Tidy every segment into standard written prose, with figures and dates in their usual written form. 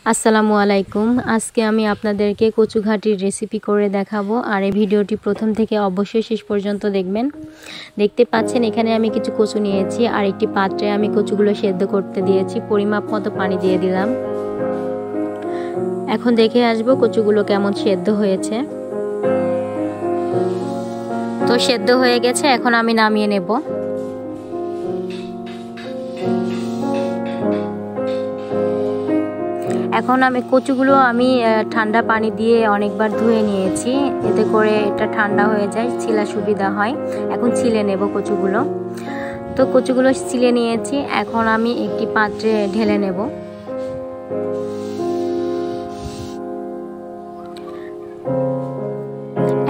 আসসালামু আলাইকুম। আজকে আমি আপনাদেরকে কচু ঘাটির রেসিপি করে দেখাবো, আর এই ভিডিওটি প্রথম থেকে অবশ্যই শেষ পর্যন্ত দেখবেন। দেখতে পাচ্ছেন এখানে আমি কিছু কচু নিয়েছি, আর একটি পাত্রে আমি কচুগুলো সেদ্ধ করতে দিয়েছি। পরিমাপ মতো পানি দিয়ে দিলাম। এখন দেখে আসবো কচুগুলো কেমন সেদ্ধ হয়েছে। তো সেদ্ধ হয়ে গেছে, এখন আমি নামিয়ে নেব। এখন আমি কচুগুলো ঠান্ডা পানি দিয়ে অনেকবার ধুয়ে নিয়েছি, এতে করে এটা ঠান্ডা হয়ে যায়, ছিলা সুবিধা হয়। এখন ছিলে নেব কচুগুলো। তো কচুগুলো ছিলে নিয়েছি, এখন আমি একটি পাত্রে ঢেলে নেব।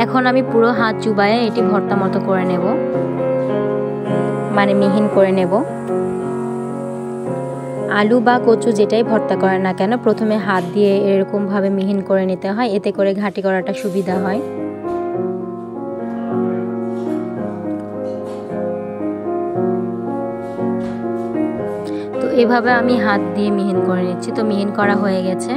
এখন আমি পুরো হাত চুবায়ে এটি ভর্তা মতো করে নেব, মানে মিহিন করে নেব। আলু বা কচু যেটাই ভর্তা করে না কেন, প্রথমে হাত দিয়ে এরকম ভাবে মিহিন করে নিতে হয়, এতে করে ঘাটি করাটা সুবিধা হয়। তো এভাবে আমি হাত দিয়ে মিহিন করে নিচ্ছি। তো মিহিন করা হয়ে গেছে।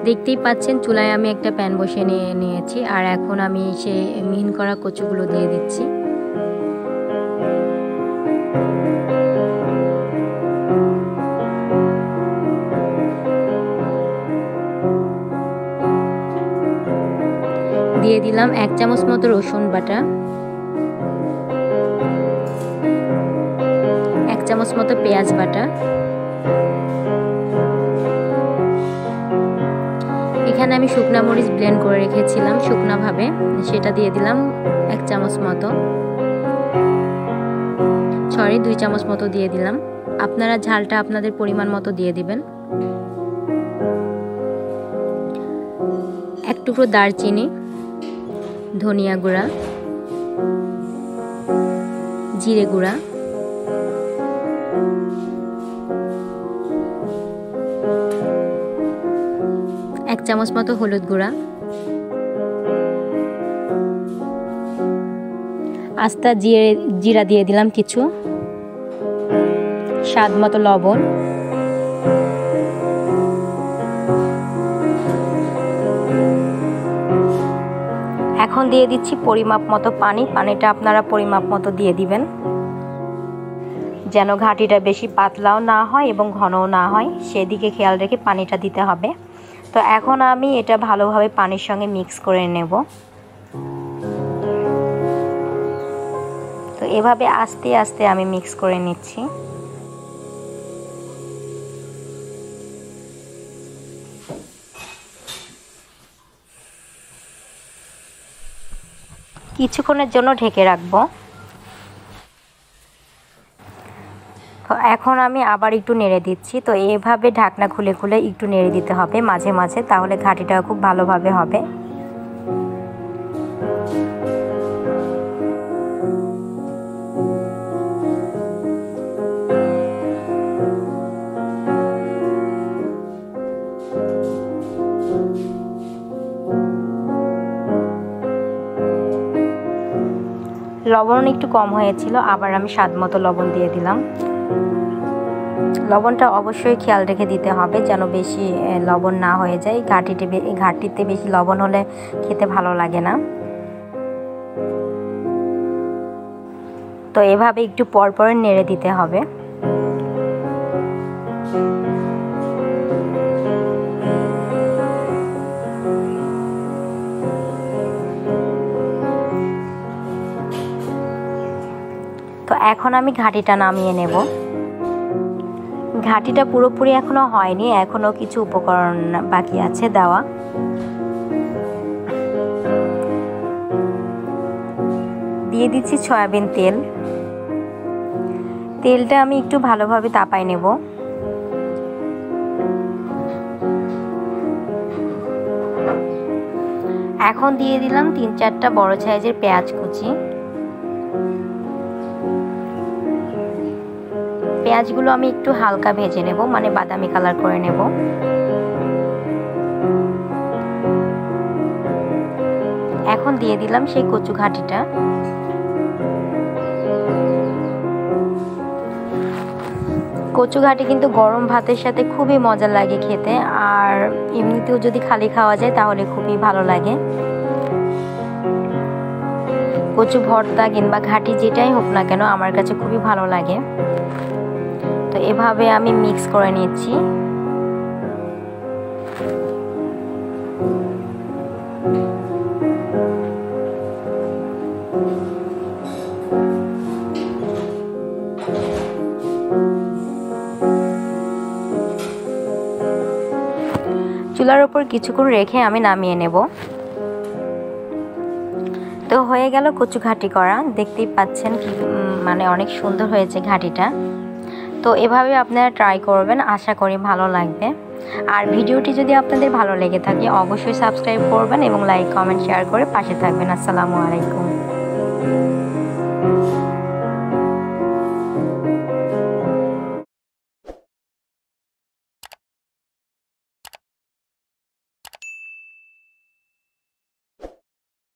দেখতেই পাচ্ছেন চুলায় আমি একটা প্যান বসিয়ে নিয়েছি, আর এখন আমি সেই মিহিন করা কচুগুলো দিয়ে দিচ্ছি। দিয়ে দিলাম 1 চামচ মতো রসুন বাটা, 1 চামচ মতো পেঁয়াজ বাটা। এখানে আমি শুকনা মরিচ ব্লেন্ড করে রেখেছিলাম শুকনা ভাবে, সেটা দিয়ে দিলাম 1 চামচ মতো, 2 চামচ মতো দিয়ে দিলাম। আপনারা ঝালটা আপনাদের পরিমাণ মতো দিয়ে দিবেন। 1 টুকরো দারচিনি, ধনিয়া গুঁড়া, জিরে গুঁড়া, 1 চামচ মতো হলুদ গুঁড়া, আস্তা জিরা দিয়ে দিলাম কিছু, স্বাদ মতো লবণ, এখন দিয়ে দিচ্ছি পরিমাপ মতো পানি। পানিটা আপনারা পরিমাপ মতো দিয়ে দিবেন, যেন ঘাটিটা বেশি পাতলাও না হয় এবং ঘনও না হয়, সেদিকে খেয়াল রেখে পানিটা দিতে হবে। তো এখন আমি এটা ভালোভাবে পানির সঙ্গে মিক্স করে নেব। তো এভাবে আস্তে আস্তে আমি মিক্স করে নিচ্ছি। কিছুক্ষণের জন্য ঢেকে রাখবো। তো এখন আমি আবার একটু নেড়ে দিচ্ছি। তো এভাবে ঢাকনা খুলে খুলে একটু নেড়ে দিতে হবে মাঝে মাঝে, তাহলে ঘাটিটা খুব ভালোভাবে হবে। লবণ একটু কম হয়েছিল, আবার আমি স্বাদ মতো লবণ দিয়ে দিলাম। লবণটা অবশ্যই খেয়াল রেখে দিতে হবে, যেন বেশি লবণ না হয়ে যায়। ঘাটিতে বেশি লবণ হলে খেতে ভালো লাগে না। তো এভাবে একটু পর পর নেড়ে দিতে হবে। তো এখন আমি ঘাটিটা নামিয়ে নেব। ঘাটিটা পুরোপুরি এখনো হয়নি, এখনো কিছু উপকরণ বাকি আছে দেওয়া। দিয়ে দিচ্ছি সয়াবিন তেল। তেলটা আমি একটু ভালোভাবে তাপাই নেব। এখন দিয়ে দিলাম 3-4টা বড় সাইজের পেঁয়াজ কুচি। পেঁয়াজগুলো আমি একটু হালকা ভেজে নেব, মানে বাদামি কালার করে নেব। দিয়ে দিলাম সেই কচু ঘাটিটা। কচু ঘাটি কিন্তু গরম ভাতের সাথে খুবই মজা লাগে খেতে, আর এমনিতেও যদি খালি খাওয়া যায় তাহলে খুবই ভালো লাগে। কচু ভর্তা কিংবা ঘাটি যেটাই হোক না কেন আমার কাছে খুবই ভালো লাগে। তো এভাবে আমি মিক্স করে নিচ্ছি। চুলার উপর কিছুক্ষণ রেখে আমি নামিয়ে নেব। তো হয়ে গেল কচু ঘাটি করা। দেখতেই পাচ্ছেন কি মানে অনেক সুন্দর হয়েছে ঘাটিটা। তো এভাবে আপনারা ট্রাই করবেন, আশা করি ভালো লাগবে। আর ভিডিওটি যদি আপনাদের ভালো লেগে থাকে অবশ্যই সাবস্ক্রাইব করবেন এবং লাইক কমেন্ট শেয়ার করে পাশে থাকবেন। আসসালামু আলাইকুম।